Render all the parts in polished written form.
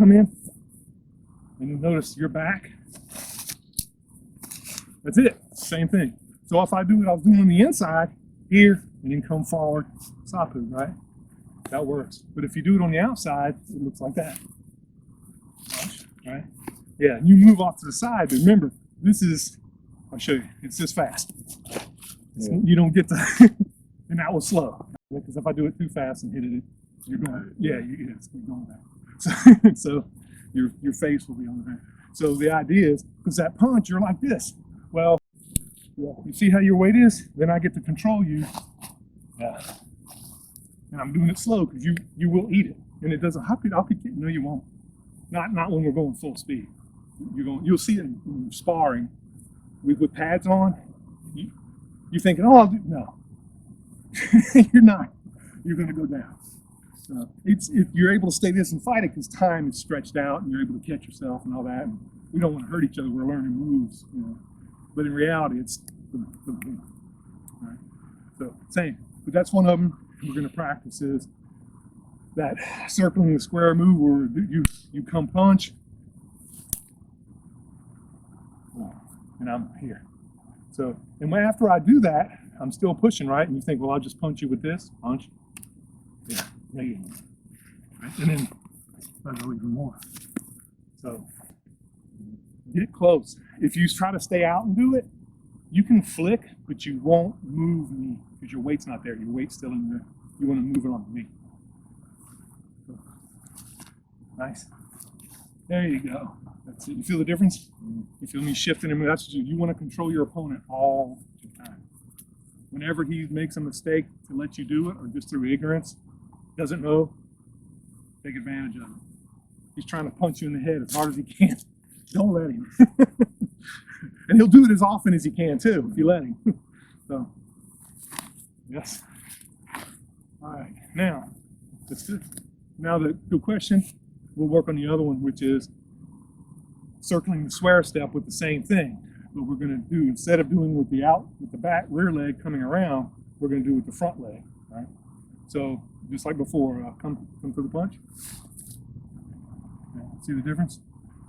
come in, and you notice your back. That's it, same thing. So if I do what I was doing on the inside, here, and then come forward, sapu, right? That works. But if you do it on the outside, it looks like that, right? Yeah, and you move off to the side, but remember, this is, I'll show you, it's this fast. Yeah. You don't get to, and that was slow. Because if I do it too fast and hit it, you're going, yeah, you're going back. So your face will be on there. So the idea is, because that punch, you're like this. Well, yeah, you see how your weight is? Then I get to control you. Yeah. And I'm doing it slow because you will eat it. And it doesn't, I'll be kidding, no you won't. Not when we're going full speed. You'll see it in sparring with pads on. You're thinking, oh, no. You're not. You're going to go down. If you're able to stay this and fight it, because time is stretched out and you're able to catch yourself and all that. And we don't want to hurt each other. We're learning moves, you know. But in reality, it's right. So same. But that's one of them we're going to practice is that circling the square move where you come punch, and I'm here. So, and after I do that, I'm still pushing, right? And you think, well, I'll just punch you with this, punch. Yeah, there you go. Right? And then I go even more. So, get close. If you try to stay out and do it, you can flick, but you won't move me because your weight's not there. Your weight's still in there. You want to move it on me. So, nice. There you go. That's it. You feel the difference? You feel me shifting him? That's what you want to control your opponent all the time. Whenever he makes a mistake to let you do it, or just through ignorance, doesn't know, take advantage of it. He's trying to punch you in the head as hard as he can. Don't let him. And he'll do it as often as he can too, if you let him. So, yes. All right, now, that's it. Now the question, we'll work on the other one, which is circling the square step with the same thing. But we're going to do, instead of doing with the back rear leg coming around, we're going to do with the front leg, right? So just like before, come for the punch. See the difference?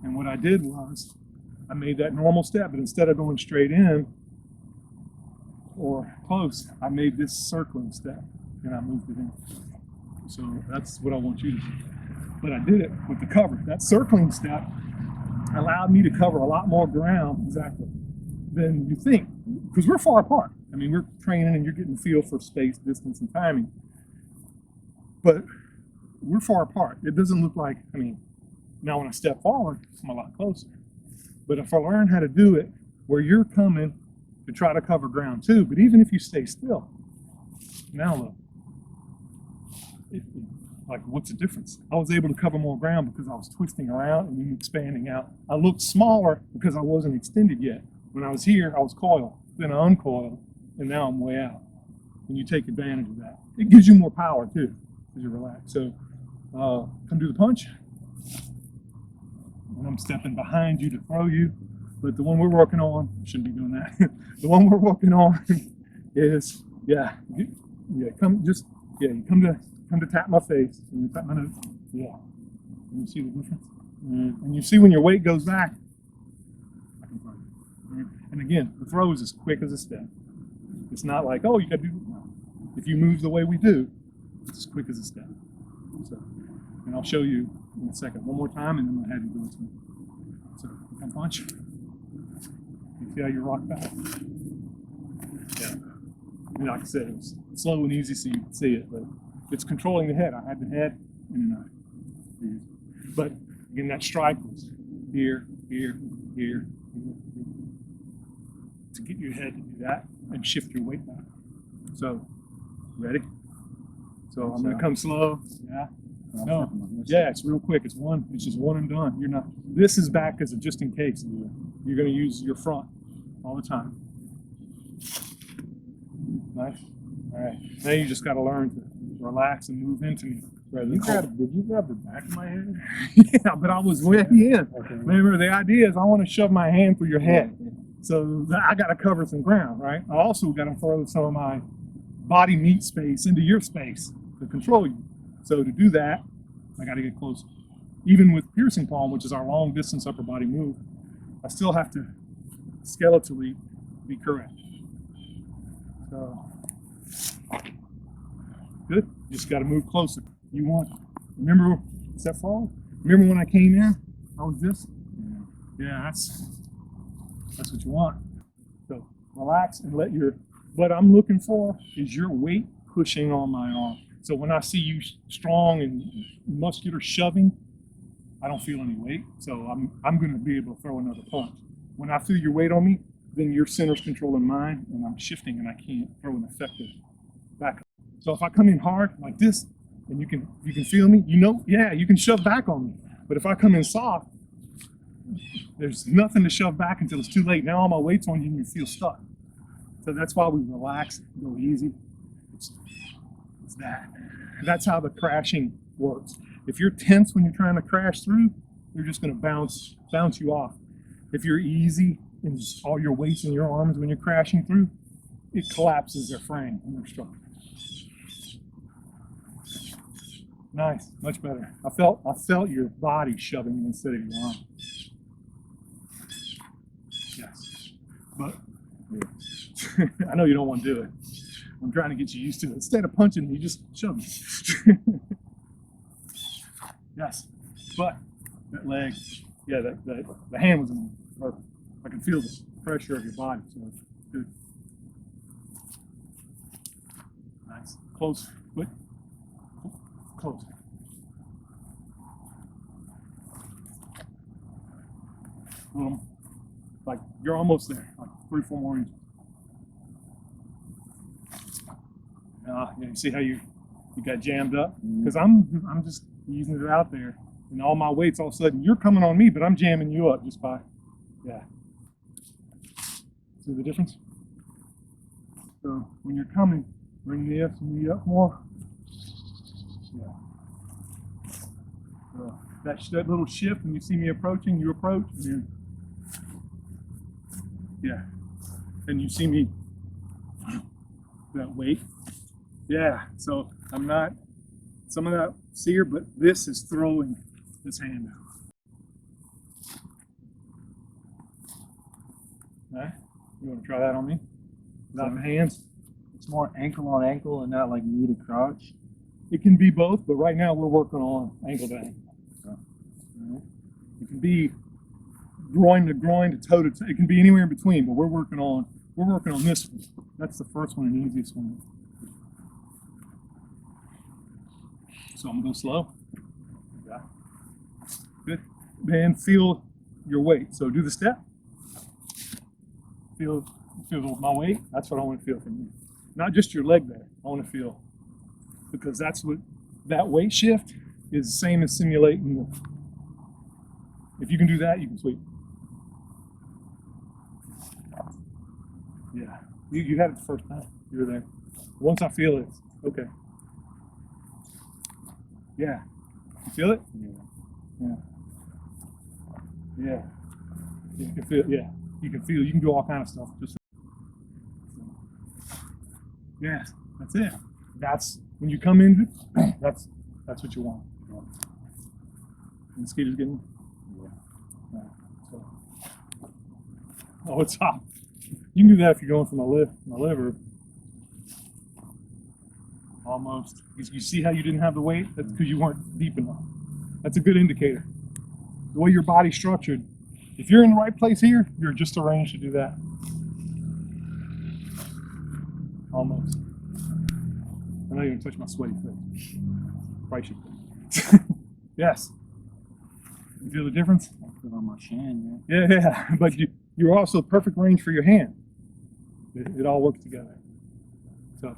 And what I did was I made that normal step, but instead of going straight in or close, I made this circling step and I moved it in. So that's what I want you to do. But I did it with the cover. That circling step allowed me to cover a lot more ground exactly than you think, because we're far apart. I mean, we're training and you're getting a feel for space, distance, and timing, but we're far apart. It doesn't look like, I mean, now when I step forward, I'm a lot closer. But if I learn how to do it where you're coming to try to cover ground too, but even if you stay still, now look, like what's the difference? I was able to cover more ground because I was twisting around and then expanding out. I looked smaller because I wasn't extended yet. When I was here, I was coiled, then I uncoiled, and now I'm way out. And you take advantage of that. It gives you more power too, as you relax. So come do the punch. And I'm stepping behind you to throw you. But the one we're working on, shouldn't be doing that. The one we're working on is, you come to tap my face. And you tap my nose. Yeah. And you see the difference? And you see when your weight goes back, I can throw you. And again, the throw is as quick as a step. It's not like, oh, you got to do it. No. If you move the way we do, it's as quick as a step. So, and I'll show you in a second, one more time, and then I'll have you do it to me. So, come punch. You see how you rock back? Yeah. And like I said, it was slow and easy so you can see it, but it's controlling the head. I had the head, and then but again, that strike was here, here, here, here. To get your head to do that and shift your weight back. So, ready? So I'm going to come slow. Yeah. No. Yeah, it's real quick. It's just one and done. You're not. This is back as a just in case. You're going to use your front all the time. Nice. All right. Now you just got to learn to relax and move into me. Did you grab the back of my head? Yeah, but I was way in. Okay. Remember, the idea is I want to shove my hand through your head. So I got to cover some ground, right? I also got to throw some of my body meat space into your space to control you. So to do that, I got to get closer. even with piercing palm, which is our long distance upper body move, I still have to skeletally be correct. So, good. You just got to move closer. You want, remember, step forward. Remember when I came in? I was this. Yeah, that's what you want. So relax and let your, what I'm looking for is your weight pushing on my arm. So when I see you strong and muscular shoving, I don't feel any weight. So I'm going to be able to throw another punch. When I feel your weight on me, then your center's controlling mine, and I'm shifting, and I can't throw an effective back. So if I come in hard like this, and you can feel me, you know, yeah, you can shove back on me. But if I come in soft, there's nothing to shove back until it's too late. Now all my weight's on you, and you feel stuck. So that's why we relax, go easy. It's that. That's how the crashing works. If you're tense when you're trying to crash through, you're just going to bounce you off. If you're easy and all your weight's in your arms when you're crashing through, it collapses their frame when they're struck. Nice, much better. I felt your body shoving instead of your arm. Yes, but I know you don't want to do it. I'm trying to get you used to it. Instead of punching, you just shove me. Yes, but that leg, yeah, the hand was in perfect. I can feel the pressure of your body, so it's good. Nice, close, quick, close. Like you're almost there, like 3-4 more inches. Yeah, you see how you got jammed up? Because I'm just easing it out there, and all my weight's all of a sudden you're coming on me, but I'm jamming you up just by, yeah. See the difference? So when you're coming, bring the knee up more. Yeah. So that little shift when you see me approaching, you approach, and then, yeah, and you see me that weight. Yeah, so I'm not, some of that sear, but this is throwing this hand out. All right, you want to try that on me? Without the hands? It's more ankle on ankle and not like knee to crotch. It can be both, but right now we're working on ankle to ankle. So, it can be groin to groin to toe to toe. It can be anywhere in between, but we're working on this one. That's the first one and easiest one. So I'm going to go slow. Yeah. Good. Then feel your weight. So do the step. Feel my weight. That's what I want to feel from you. Not just your leg there. I want to feel, because that's what that weight shift is the same as simulating the, if you can do that, you can sweep. Yeah. You had it the first time. You were there. Once I feel it, okay. Yeah. You feel it? Yeah. Yeah. You can feel, yeah. You can feel, you can do all kind of stuff. Just, yeah, that's it. That's, when you come in, that's what you want. And the skater's getting, yeah. So. Oh, it's hot. You can do that if you're going for my liver. Almost. You see how you didn't have the weight? That's because you weren't deep enough. That's a good indicator. The way your body's structured, if you're in the right place here, you're just arranged to do that. Almost. I know you're gonna touch my sweaty face. Probably should. Yes. You feel the difference? I feel on my shin, Yeah, but you're also perfect range for your hand. It all works together. So,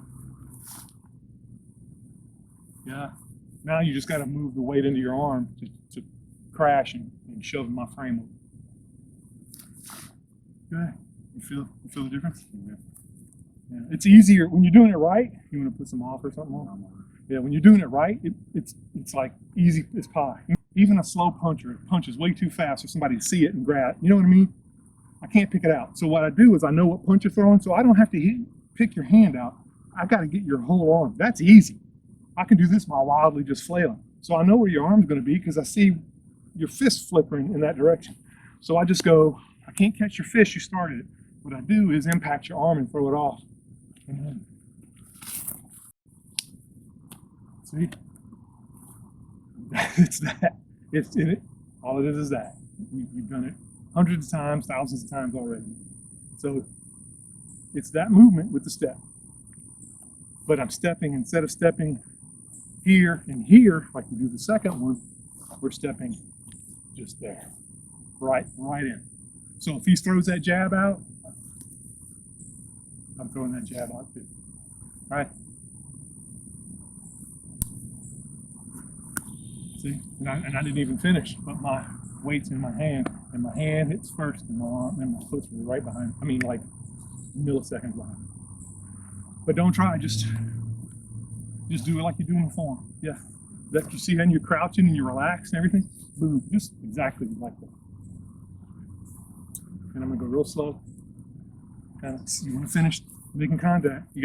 yeah. Now you just got to move the weight into your arm to crash and shove my frame over. Good. You feel the difference? Yeah. It's easier when you're doing it right. You want to put some off or something on? Yeah, when you're doing it right, it's like easy as pie. Even a slow puncher punches way too fast for somebody to see it and grab. You know what I mean? I can't pick it out. So what I do is I know what punch you're throwing, so I don't have to pick your hand out. I got to get your whole arm. That's easy. I can do this while wildly just flailing. So I know where your arm's going to be because I see your fist flickering in that direction. So I just go, I can't catch your fist, you started it. What I do is impact your arm and throw it off. And then, see? It's that. It's in it. All it is that. You've done it hundreds of times, thousands of times already. So it's that movement with the step. But I'm stepping, instead of stepping here and here, like we do the second one, we're stepping just there. Right in. So if he throws that jab out, I'm throwing that jab out too. All right? See? And I didn't even finish, but my weight's in my hand, and my hand hits first, and my arm, and my foot's right behind. I mean, like milliseconds behind. But don't try, just do it like you're doing the form. Yeah. That you see, and you're crouching and you relax and everything. Boom, just exactly like that. And I'm gonna go real slow. Kind of, you want to finish making contact. You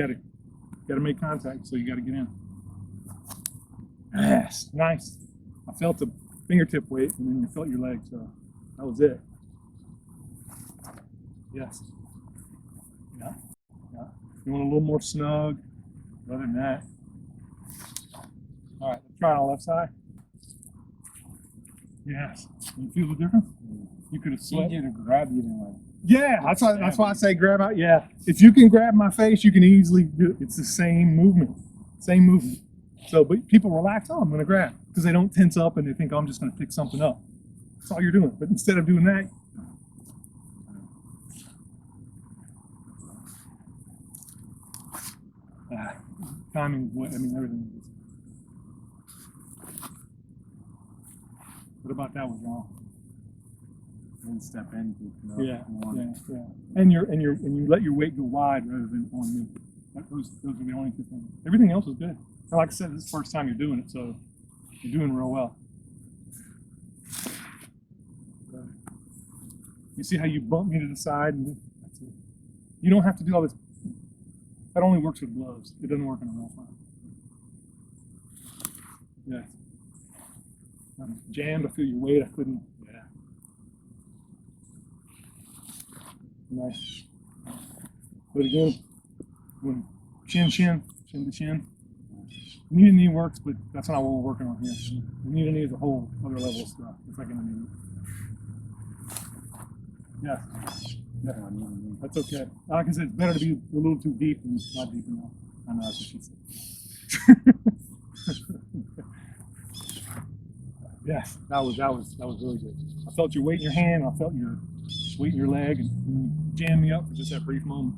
gotta make contact, so you gotta get in. Yes, nice. I felt the fingertip weight, and then you felt your leg, so that was it. Yes. Yeah. Yeah. You want a little more snug. Other than that. All right, let's try it on the left side. Yes. You feel the difference? You could have sweat. Easier to grab you than like. Yeah, that's why I say grab out. Yeah, if you can grab my face, you can easily do it. It's the same movement, same movement. So, but people relax. Oh, I'm going to grab, because they don't tense up and they think, oh, I'm just going to pick something up. That's all you're doing. But instead of doing that, timing is what, I mean, everything is. What about that was wrong? Then step in. Yeah. And you let your weight go wide rather than on me. Those are the only two things. Everything else is good. And like I said, this is the first time you're doing it, so you're doing real well. You see how you bump me to the side, and that's it. You don't have to do all this. That only works with gloves. It doesn't work in a real fight. Yeah. I'm jammed. I feel your weight. I couldn't. Yeah. Nice. But again, when chin to chin. Knee to knee works, but that's not what we're working on here. The knee to knee is a whole other level of stuff. It's like in a knee. Yeah. Yeah. That's okay. Like I said, it's better to be a little too deep than not deep enough. I know that's what she said. Yes, that was really good. I felt your weight in your hand. I felt your weight in your leg, and you jammed me up for just that brief moment.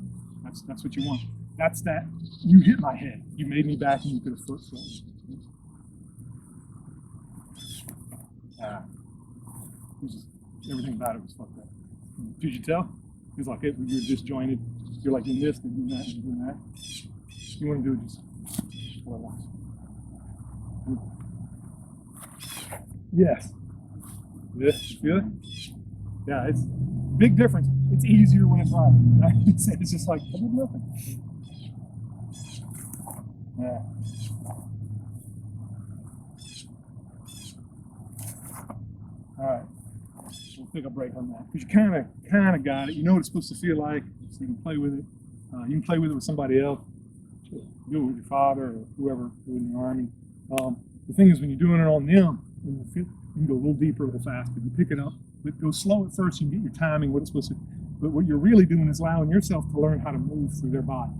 That's what you want. That's that. You hit my head. You made me back, and you could have foot. Everything about it was fucked up. Did you tell? It was like you're disjointed. You're like in this and doing that and doing that. You want to do it just relax. Yes. This good? Yeah, it's big difference. It's easier when it's right. It's just like I did nothing. Yeah. All right. We'll take a break on that, because you kind of got it. You know what it's supposed to feel like, so you can play with it. You can play with it with somebody else. Do it with your father or whoever in the army. The thing is, when you're doing it on them, you can go a little deeper, a little faster. You pick it up, but go slow at first. You can get your timing, what it's supposed to. But what you're really doing is allowing yourself to learn how to move through their body.